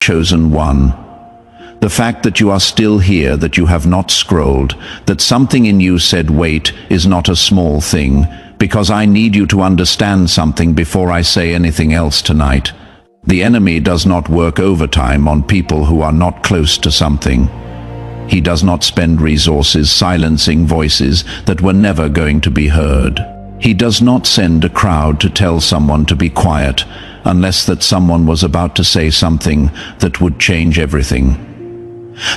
Chosen one. The fact that you are still here, that you have not scrolled, that something in you said wait, is not a small thing, because I need you to understand something before I say anything else tonight. The enemy does not work overtime on people who are not close to something. He does not spend resources silencing voices that were never going to be heard. He does not send a crowd to tell someone to be quiet, unless that someone was about to say something that would change everything.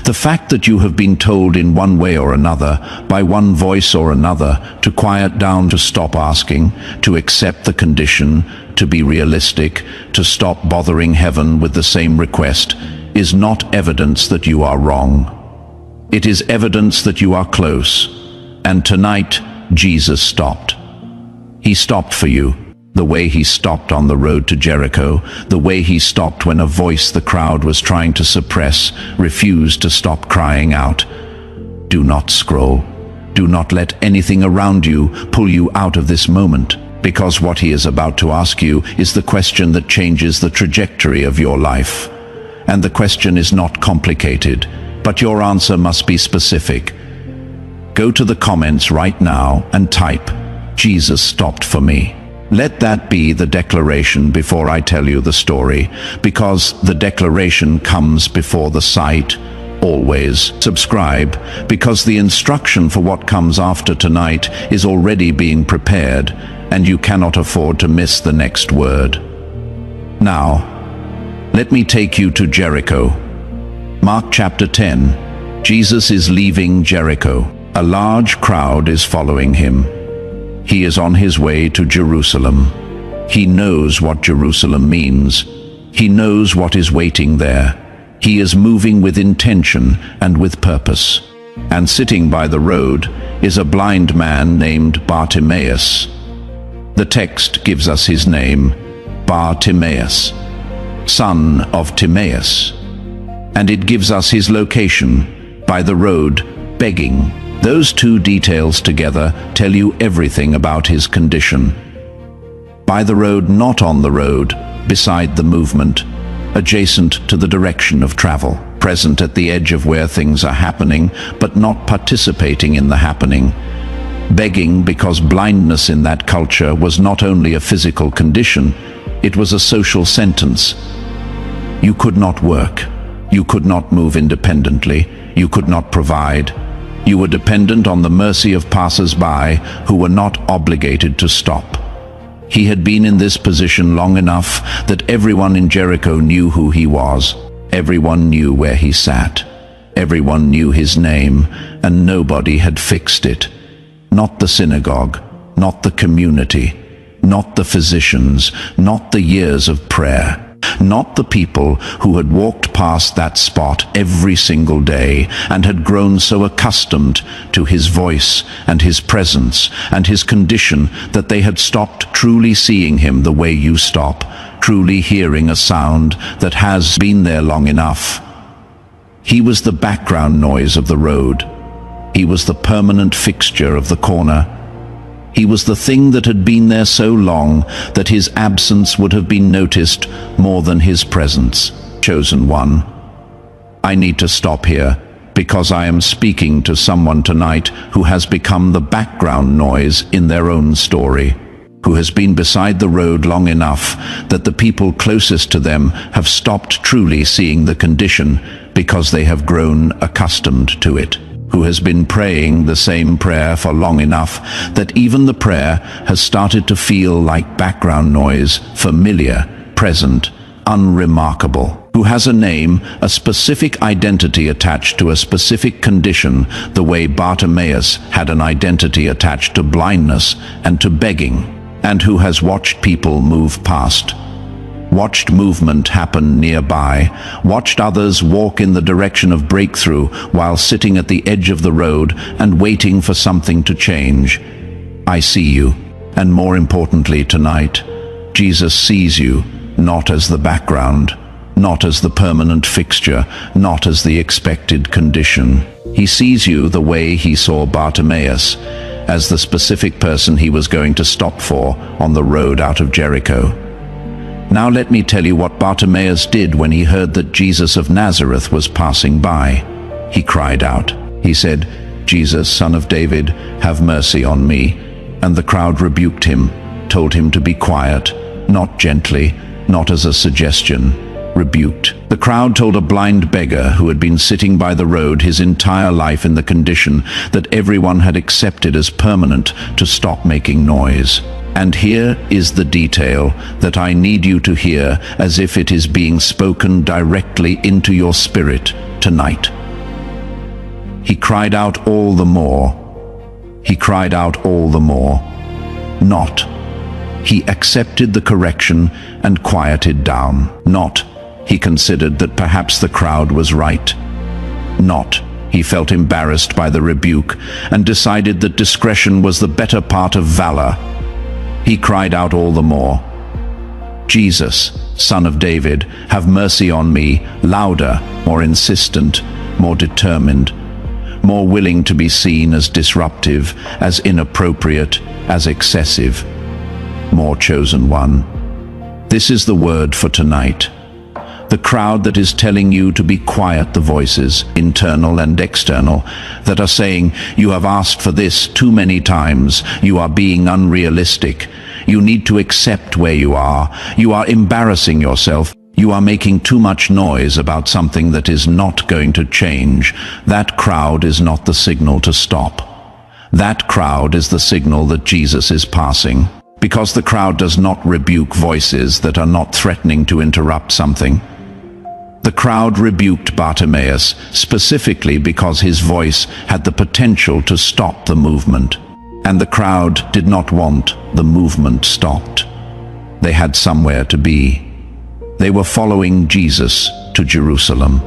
The fact that you have been told in one way or another, by one voice or another, to quiet down, to stop asking, to accept the condition, to be realistic, to stop bothering heaven with the same request, is not evidence that you are wrong. It is evidence that you are close. And tonight, Jesus stopped. He stopped for you. The way he stopped on the road to Jericho, the way he stopped when a voice the crowd was trying to suppress refused to stop crying out. Do not scroll. Do not let anything around you pull you out of this moment, because what he is about to ask you is the question that changes the trajectory of your life. And the question is not complicated, but your answer must be specific. Go to the comments right now and type, "Jesus stopped for me." Let that be the declaration before I tell you the story, because the declaration comes before the sight. Always subscribe, because the instruction for what comes after tonight is already being prepared, and you cannot afford to miss the next word. Now, let me take you to Jericho. Mark chapter 10. Jesus is leaving Jericho. A large crowd is following him. He is on his way to Jerusalem. He knows what Jerusalem means. He knows what is waiting there. He is moving with intention and with purpose. And sitting by the road is a blind man named Bartimaeus. The text gives us his name, Bartimaeus, son of Timaeus. And it gives us his location, by the road, begging. Those two details together tell you everything about his condition. By the road, not on the road, beside the movement, adjacent to the direction of travel, present at the edge of where things are happening, but not participating in the happening. Begging because blindness in that culture was not only a physical condition, it was a social sentence. You could not work. You could not move independently. You could not provide. You were dependent on the mercy of passers-by who were not obligated to stop. He had been in this position long enough that everyone in Jericho knew who he was. Everyone knew where he sat. Everyone knew his name, and nobody had fixed it. Not the synagogue, not the community, not the physicians, not the years of prayer. Not the people who had walked past that spot every single day and had grown so accustomed to his voice and his presence and his condition that they had stopped truly seeing him the way you stop, truly hearing a sound that has been there long enough. He was the background noise of the road. He was the permanent fixture of the corner. He was the thing that had been there so long that his absence would have been noticed more than his presence. Chosen one. I need to stop here, because I am speaking to someone tonight who has become the background noise in their own story, who has been beside the road long enough that the people closest to them have stopped truly seeing the condition because they have grown accustomed to it, who has been praying the same prayer for long enough that even the prayer has started to feel like background noise, familiar, present, unremarkable, who has a name, a specific identity attached to a specific condition, the way Bartimaeus had an identity attached to blindness and to begging, and who has watched people move past, watched movement happen nearby, watched others walk in the direction of breakthrough while sitting at the edge of the road and waiting for something to change. I see you, and more importantly tonight, Jesus sees you, not as the background, not as the permanent fixture, not as the expected condition. He sees you the way he saw Bartimaeus, as the specific person he was going to stop for on the road out of Jericho. Now let me tell you what Bartimaeus did when he heard that Jesus of Nazareth was passing by. He cried out. He said, "Jesus, Son of David, have mercy on me." And the crowd rebuked him, told him to be quiet, not gently, not as a suggestion, rebuked. The crowd told a blind beggar who had been sitting by the road his entire life in the condition that everyone had accepted as permanent to stop making noise. And here is the detail that I need you to hear as if it is being spoken directly into your spirit tonight. He cried out all the more. He cried out all the more. Not. He accepted the correction and quieted down. Not. He considered that perhaps the crowd was right. Not. He felt embarrassed by the rebuke and decided that discretion was the better part of valor. He cried out all the more. "Jesus, Son of David, have mercy on me," louder, more insistent, more determined, more willing to be seen as disruptive, as inappropriate, as excessive, more chosen one. This is the word for tonight. The crowd that is telling you to be quiet, the voices, internal and external, that are saying, "You have asked for this too many times, you are being unrealistic, you need to accept where you are embarrassing yourself, you are making too much noise about something that is not going to change." That crowd is not the signal to stop. That crowd is the signal that Jesus is passing, because the crowd does not rebuke voices that are not threatening to interrupt something. The crowd rebuked Bartimaeus specifically because his voice had the potential to stop the movement. And the crowd did not want the movement stopped. They had somewhere to be. They were following Jesus to Jerusalem.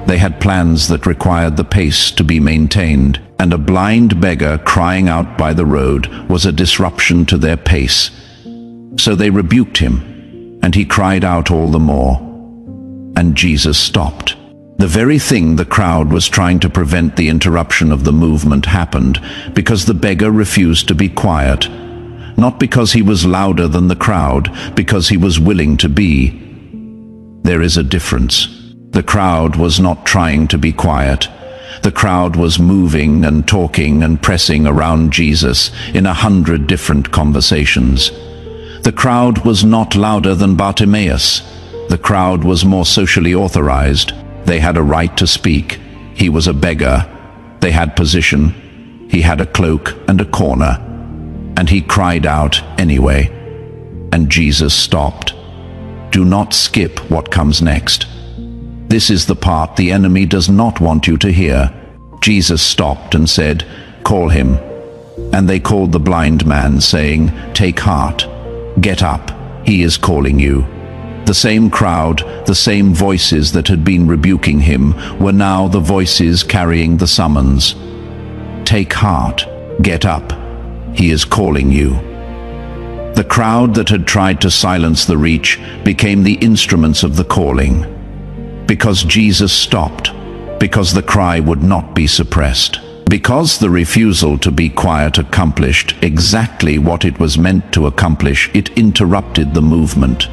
They had plans that required the pace to be maintained, and a blind beggar crying out by the road was a disruption to their pace. So they rebuked him, and he cried out all the more. And Jesus stopped. The very thing the crowd was trying to prevent, the interruption of the movement, happened because the beggar refused to be quiet. Not because he was louder than the crowd, because he was willing to be. There is a difference. The crowd was not trying to be quiet. The crowd was moving and talking and pressing around Jesus in 100 different conversations. The crowd was not louder than Bartimaeus. The crowd was more socially authorized. They had a right to speak. He was a beggar. They had position. He had a cloak and a corner. And he cried out anyway. And Jesus stopped. Do not skip what comes next. This is the part the enemy does not want you to hear. Jesus stopped and said, "Call him." And they called the blind man, saying, "Take heart. Get up. He is calling you." The same crowd, the same voices that had been rebuking him, were now the voices carrying the summons. Take heart. Get up. He is calling you. The crowd that had tried to silence the reach became the instruments of the calling. Because Jesus stopped. Because the cry would not be suppressed. Because the refusal to be quiet accomplished exactly what it was meant to accomplish, it interrupted the movement.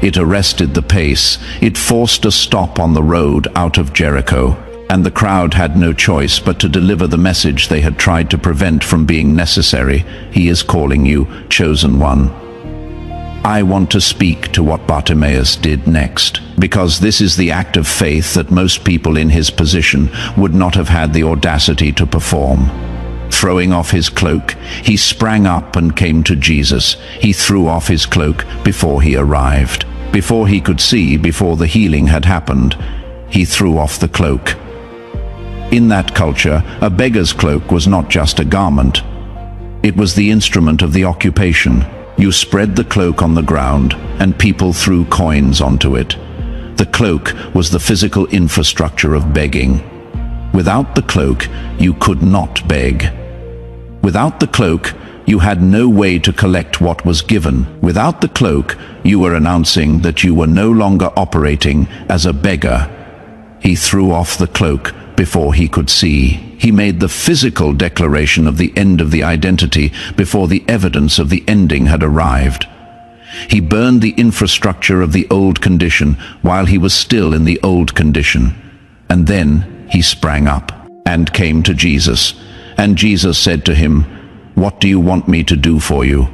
It arrested the pace. It forced a stop on the road out of Jericho. And the crowd had no choice but to deliver the message they had tried to prevent from being necessary. He is calling you, chosen one. I want to speak to what Bartimaeus did next, because this is the act of faith that most people in his position would not have had the audacity to perform. Throwing off his cloak, he sprang up and came to Jesus. He threw off his cloak before he arrived. Before he could see, before the healing had happened, he threw off the cloak. In that culture, a beggar's cloak was not just a garment. It was the instrument of the occupation. You spread the cloak on the ground, and people threw coins onto it. The cloak was the physical infrastructure of begging. Without the cloak, you could not beg. Without the cloak, you had no way to collect what was given. Without the cloak, you were announcing that you were no longer operating as a beggar. He threw off the cloak before he could see. He made the physical declaration of the end of the identity before the evidence of the ending had arrived. He burned the infrastructure of the old condition while he was still in the old condition. And then he sprang up and came to Jesus. And Jesus said to him, "What do you want me to do for you?"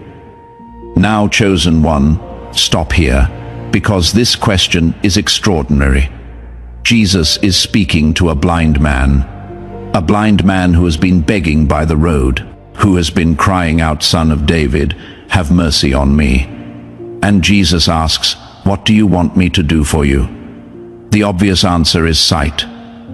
Now, chosen one, stop here, because this question is extraordinary. Jesus is speaking to a blind man who has been begging by the road, who has been crying out, "Son of David, have mercy on me." And Jesus asks, "What do you want me to do for you?" The obvious answer is sight.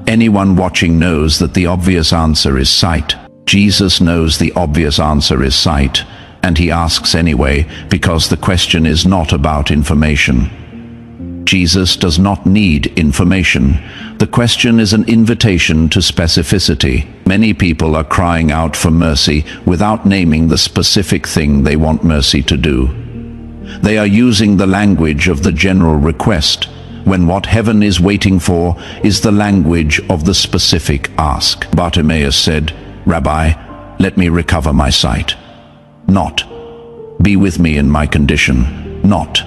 Anyone watching knows that the obvious answer is sight. Jesus knows the obvious answer is sight, and he asks anyway, because the question is not about information. Jesus does not need information. The question is an invitation to specificity. Many people are crying out for mercy without naming the specific thing they want mercy to do. They are using the language of the general request, when what heaven is waiting for is the language of the specific ask. Bartimaeus said, "Rabbi, let me recover my sight." Not, "Be with me in my condition." Not,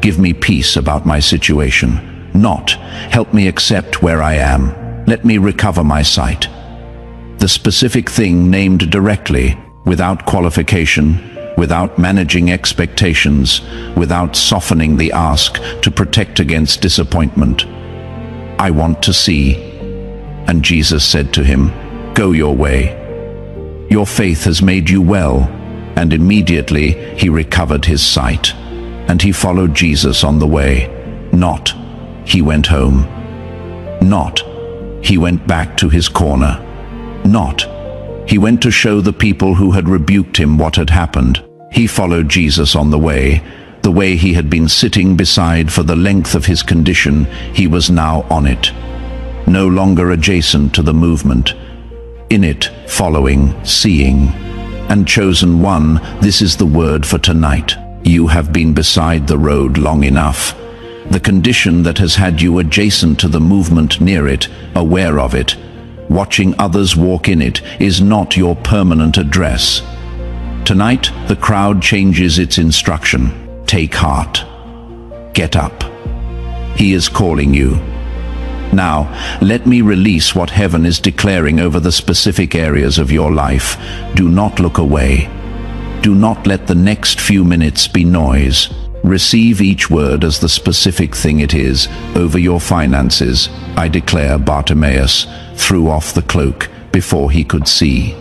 "Give me peace about my situation." Not, "Help me accept where I am. Let me recover my sight." The specific thing named directly, without qualification, without managing expectations, without softening the ask to protect against disappointment. "I want to see." And Jesus said to him, "Go your way. Your faith has made you well." And immediately he recovered his sight. And he followed Jesus on the way. Not, he went home. Not, he went back to his corner. Not, he went to show the people who had rebuked him what had happened. He followed Jesus on the way he had been sitting beside for the length of his condition. He was now on it, no longer adjacent to the movement. In it, following, seeing. And chosen one, this is the word for tonight. You have been beside the road long enough. The condition that has had you adjacent to the movement, near it, aware of it, watching others walk in it, is not your permanent address. Tonight, the crowd changes its instruction. Take heart. Get up. He is calling you. Now, let me release what heaven is declaring over the specific areas of your life. Do not look away. Do not let the next few minutes be noise. Receive each word as the specific thing it is. Over your finances, I declare, Bartimaeus threw off the cloak before he could see.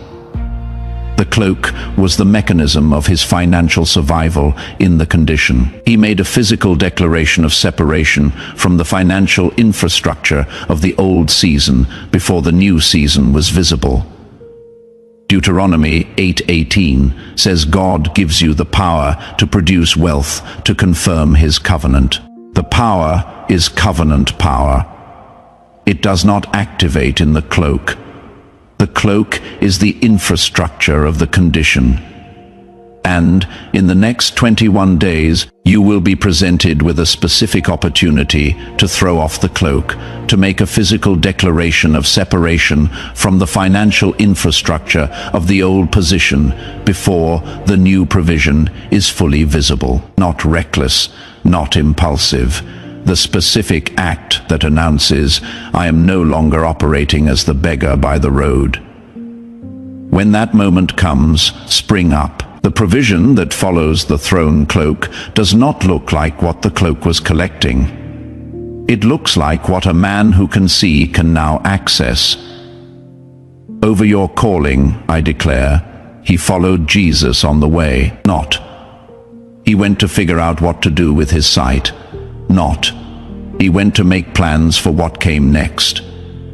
The cloak was the mechanism of his financial survival in the condition. He made a physical declaration of separation from the financial infrastructure of the old season before the new season was visible. Deuteronomy 8:18 says God gives you the power to produce wealth to confirm his covenant. The power is covenant power. It does not activate in the cloak. The cloak is the infrastructure of the condition. And in the next 21 days, you will be presented with a specific opportunity to throw off the cloak, to make a physical declaration of separation from the financial infrastructure of the old position before the new provision is fully visible. Not reckless, not impulsive. The specific act that announces, I am no longer operating as the beggar by the road. When that moment comes, spring up. The provision that follows the thrown cloak does not look like what the cloak was collecting. It looks like what a man who can see can now access. Over your calling, I declare, he followed Jesus on the way. Not, he went to figure out what to do with his sight. Not, he went to make plans for what came next.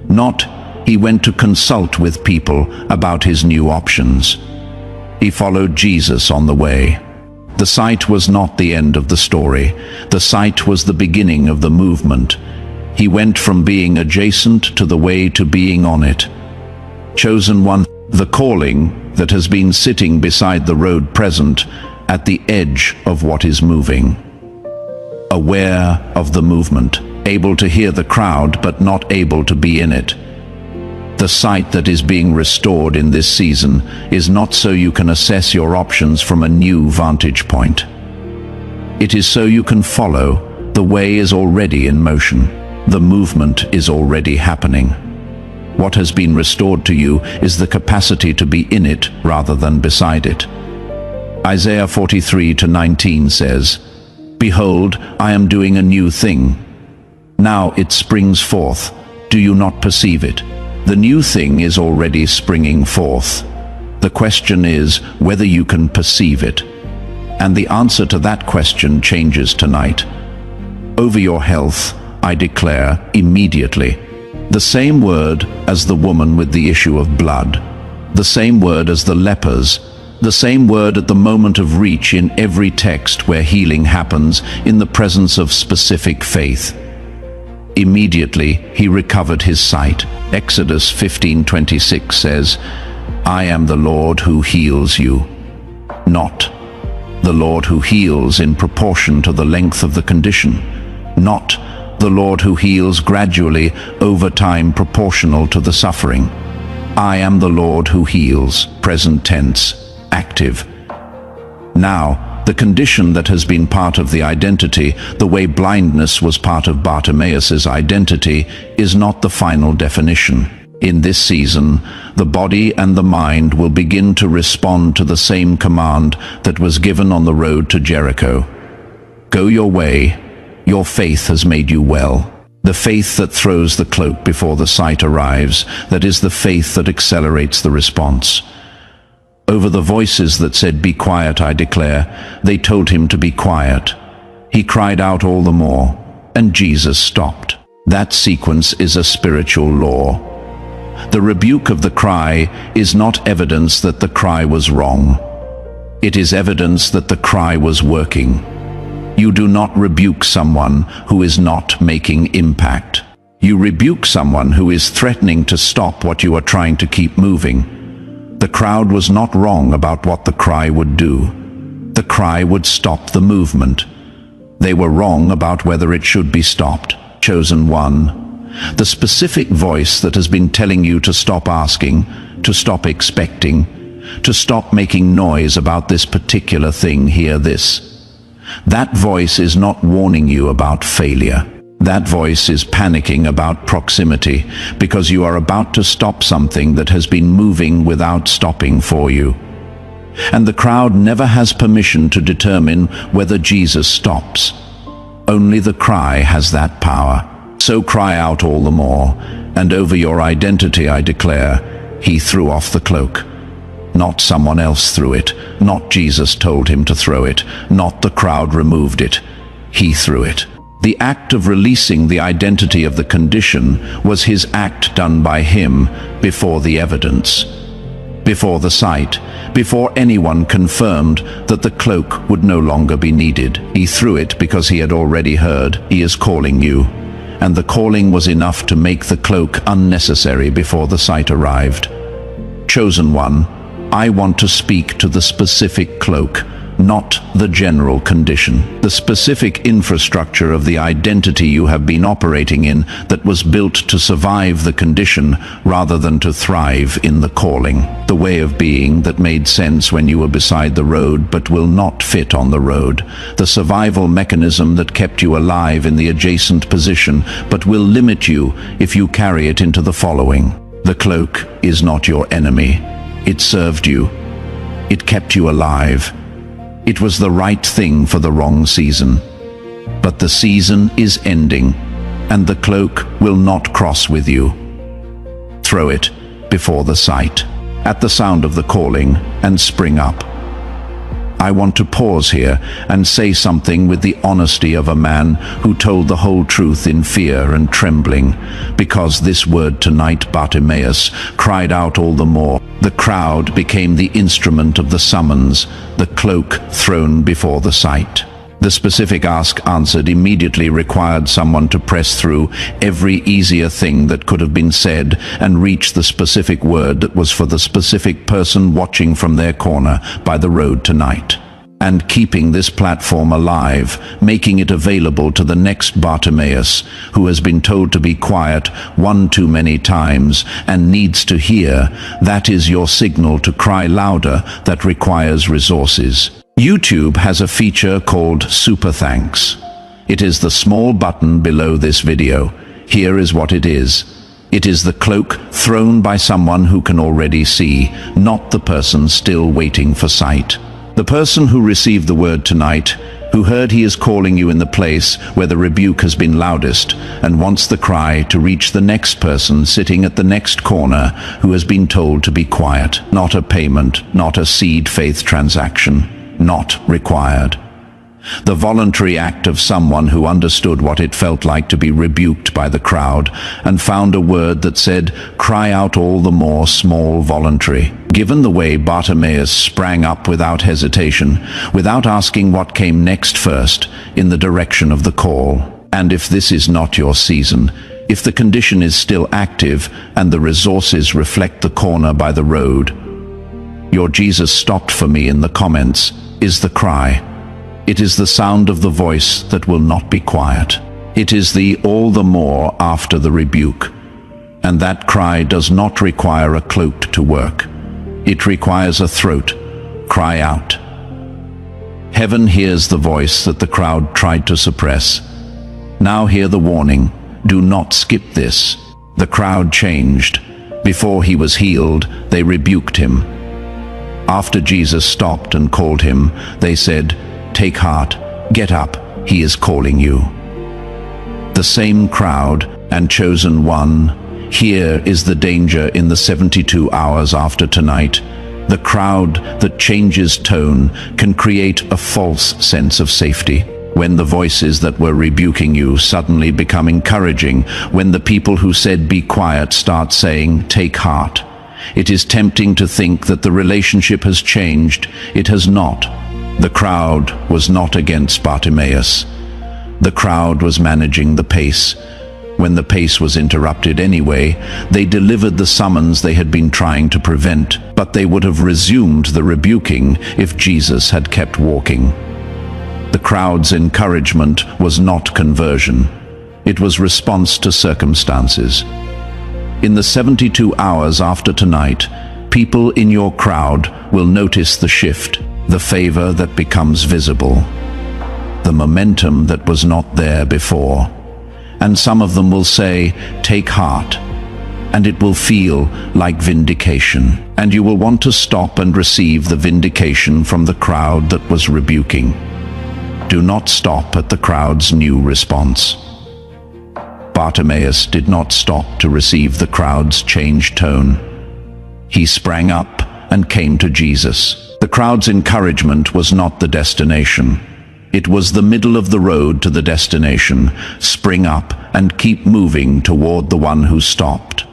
Not, he went to consult with people about his new options. He followed Jesus on the way. The sight was not the end of the story. The sight was the beginning of the movement. He went from being adjacent to the way to being on it. Chosen one, the calling that has been sitting beside the road present, at the edge of what is moving. Aware of the movement, able to hear the crowd but not able to be in it. The sight that is being restored in this season is not so you can assess your options from a new vantage point. It is so you can follow. The way is already in motion. The movement is already happening. What has been restored to you is the capacity to be in it rather than beside it. Isaiah 43:19 says, "Behold, I am doing a new thing. Now it springs forth. Do you not perceive it?" The new thing is already springing forth. The question is whether you can perceive it. And the answer to that question changes tonight. Over your health, I declare immediately the same word as the woman with the issue of blood, the same word as the lepers, the same word at the moment of reach in every text where healing happens in the presence of specific faith. Immediately he recovered his sight. Exodus 15:26 says, "I am the Lord who heals you," not the Lord who heals in proportion to the length of the condition, not the Lord who heals gradually over time proportional to the suffering. I am the Lord who heals, present tense, active. Now, the condition that has been part of the identity, the way blindness was part of Bartimaeus' identity, is not the final definition. In this season, the body and the mind will begin to respond to the same command that was given on the road to Jericho. Go your way. Your faith has made you well. The faith that throws the cloak before the sight arrives, that is the faith that accelerates the response. Over the voices that said, "Be quiet," I declare, they told him to be quiet. He cried out all the more, and Jesus stopped. That sequence is a spiritual law. The rebuke of the cry is not evidence that the cry was wrong. It is evidence that the cry was working. You do not rebuke someone who is not making impact. You rebuke someone who is threatening to stop what you are trying to keep moving. The crowd was not wrong about what the cry would do. The cry would stop the movement. They were wrong about whether it should be stopped. Chosen one. The specific voice that has been telling you to stop asking, to stop expecting, to stop making noise about this particular thing, hear this. That voice is not warning you about failure. That voice is panicking about proximity because you are about to stop something that has been moving without stopping for you. And the crowd never has permission to determine whether Jesus stops. Only the cry has that power. So cry out all the more, and over your identity I declare, he threw off the cloak. Not someone else threw it, not Jesus told him to throw it, not the crowd removed it. He threw it. The act of releasing the identity of the condition was his act done by him before the evidence, before the sight, before anyone confirmed that the cloak would no longer be needed. He threw it because he had already heard, "He is calling you." And the calling was enough to make the cloak unnecessary before the sight arrived. Chosen one, I want to speak to the specific cloak, not the general condition. The specific infrastructure of the identity you have been operating in that was built to survive the condition rather than to thrive in the calling. The way of being that made sense when you were beside the road but will not fit on the road. The survival mechanism that kept you alive in the adjacent position but will limit you if you carry it into the following. The cloak is not your enemy. It served you. It kept you alive. It was the right thing for the wrong season. But the season is ending, and the cloak will not cross with you. Throw it before the sight, at the sound of the calling, and spring up. I want to pause here and say something with the honesty of a man who told the whole truth in fear and trembling, because this word tonight, Bartimaeus, cried out all the more. The crowd became the instrument of the summons, the cloak thrown before the sight. The specific ask answered immediately required someone to press through every easier thing that could have been said and reach the specific word that was for the specific person watching from their corner by the road tonight. And keeping this platform alive, making it available to the next Bartimaeus, who has been told to be quiet one too many times and needs to hear, that is your signal to cry louder that requires resources. YouTube has a feature called Super Thanks. It is the small button below this video. Here is what it is. It is the cloak thrown by someone who can already see, not the person still waiting for sight. The person who received the word tonight, who heard he is calling you in the place where the rebuke has been loudest, and wants the cry to reach the next person sitting at the next corner who has been told to be quiet. Not a payment, not a seed faith transaction. Not required. The voluntary act of someone who understood what it felt like to be rebuked by the crowd and found a word that said, "Cry out all the more small voluntary." Given the way Bartimaeus sprang up without hesitation, without asking what came next first, in the direction of the call. And if this is not your season, if the condition is still active and the resources reflect the corner by the road, "Your Jesus stopped for me" in the comments is the cry. It is the sound of the voice that will not be quiet. It is the all the more after the rebuke. And that cry does not require a cloak to work. It requires a throat. Cry out. Heaven hears the voice that the crowd tried to suppress. Now hear the warning. Do not skip this. The crowd changed. Before he was healed, they rebuked him. After Jesus stopped and called him, they said, "Take heart, get up, he is calling you." The same crowd and chosen one. Here is the danger in the 72 hours after tonight. The crowd that changes tone can create a false sense of safety. When the voices that were rebuking you suddenly become encouraging, when the people who said be quiet start saying, "Take heart," it is tempting to think that the relationship has changed. It has not. The crowd was not against Bartimaeus. The crowd was managing the pace. When the pace was interrupted anyway, they delivered the summons they had been trying to prevent, but they would have resumed the rebuking if Jesus had kept walking. The crowd's encouragement was not conversion. It was response to circumstances. In the 72 hours after tonight, people in your crowd will notice the shift, the favor that becomes visible, the momentum that was not there before. And some of them will say, "Take heart," and it will feel like vindication. And you will want to stop and receive the vindication from the crowd that was rebuking. Do not stop at the crowd's new response. Bartimaeus did not stop to receive the crowd's changed tone. He sprang up and came to Jesus. The crowd's encouragement was not the destination. It was the middle of the road to the destination. Spring up and keep moving toward the one who stopped,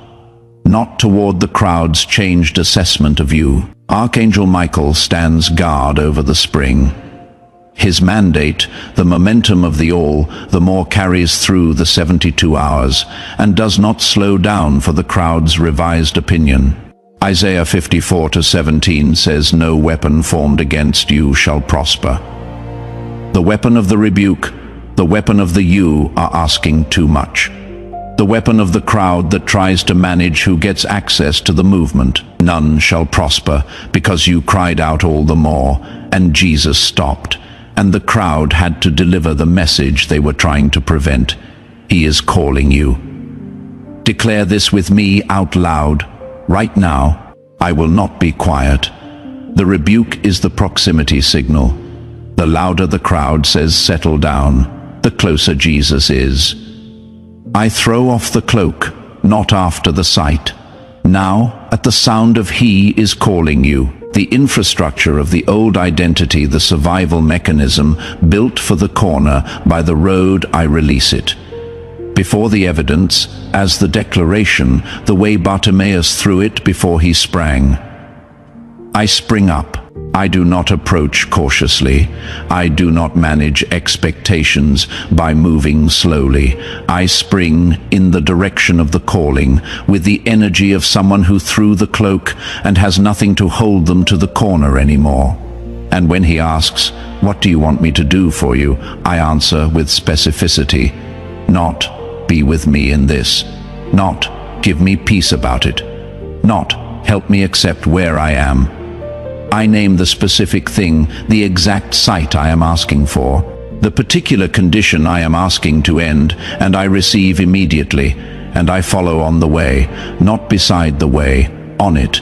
not toward the crowd's changed assessment of you. Archangel Michael stands guard over the spring. His mandate, the momentum of the all, the more carries through the 72 hours and does not slow down for the crowd's revised opinion. Isaiah 54:17 says, "No weapon formed against you shall prosper." The weapon of the rebuke, the weapon of the you are asking too much. The weapon of the crowd that tries to manage who gets access to the movement. None shall prosper because you cried out all the more, and Jesus stopped. And the crowd had to deliver the message they were trying to prevent. He is calling you. Declare this with me out loud. Right now, I will not be quiet. The rebuke is the proximity signal. The louder the crowd says settle down, the closer Jesus is. I throw off the cloak, not after the sight. Now, at the sound of He is calling you. The infrastructure of the old identity, the survival mechanism built for the corner by the road, I release it. Before the evidence, as the declaration, the way Bartimaeus threw it before he sprang. I spring up. I do not approach cautiously. I do not manage expectations by moving slowly. I spring in the direction of the calling with the energy of someone who threw the cloak and has nothing to hold them to the corner anymore. And when he asks, "What do you want me to do for you?" I answer with specificity. Not, "Be with me in this." Not, "Give me peace about it." Not, "Help me accept where I am." I name the specific thing, the exact sight I am asking for, the particular condition I am asking to end, and I receive immediately, and I follow on the way, not beside the way, on it.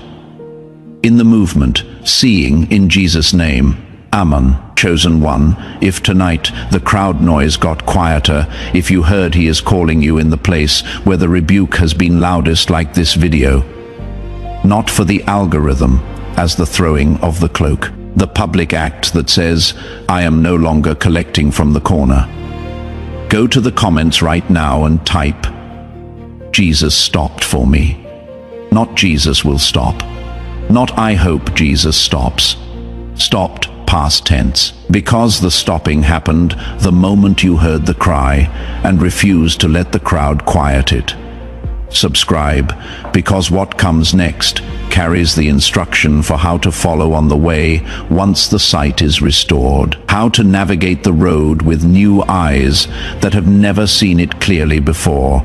In the movement, seeing in Jesus' name. Amen. Chosen one, if tonight the crowd noise got quieter, if you heard he is calling you in the place where the rebuke has been loudest like this video, not for the algorithm, as the throwing of the cloak, the public act that says, I am no longer collecting from the corner. Go to the comments right now and type, Jesus stopped for me. Not Jesus will stop. Not I hope Jesus stops. Stopped, past tense, because the stopping happened the moment you heard the cry and refused to let the crowd quiet it. Subscribe, because what comes next carries the instruction for how to follow on the way once the sight is restored, how to navigate the road with new eyes that have never seen it clearly before,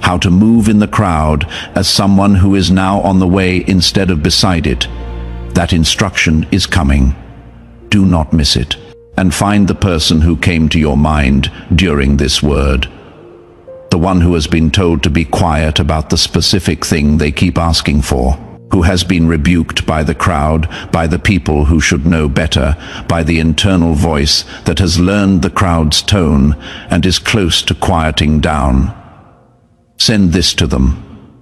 how to move in the crowd as someone who is now on the way instead of beside it. That instruction is coming. Do not miss it, and find the person who came to your mind during this word. The one who has been told to be quiet about the specific thing they keep asking for, who has been rebuked by the crowd, by the people who should know better, by the internal voice that has learned the crowd's tone and is close to quieting down. Send this to them.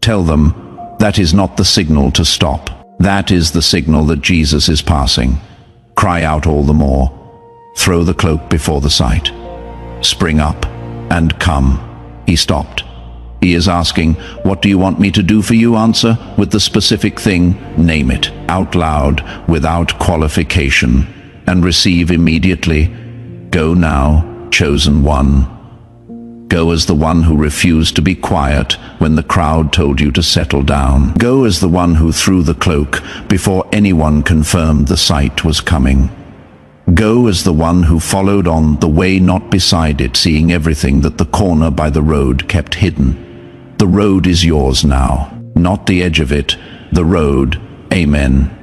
Tell them that is not the signal to stop. That is the signal that Jesus is passing. Cry out all the more. Throw the cloak before the sight. Spring up and come. He stopped. He is asking, what do you want me to do for you? Answer with the specific thing, name it, out loud, without qualification, and receive immediately. Go now, chosen one. Go as the one who refused to be quiet when the crowd told you to settle down. Go as the one who threw the cloak before anyone confirmed the sight was coming. Go as the one who followed on the way, not beside it, seeing everything that the corner by the road kept hidden. The road is yours now, not the edge of it, the road. Amen.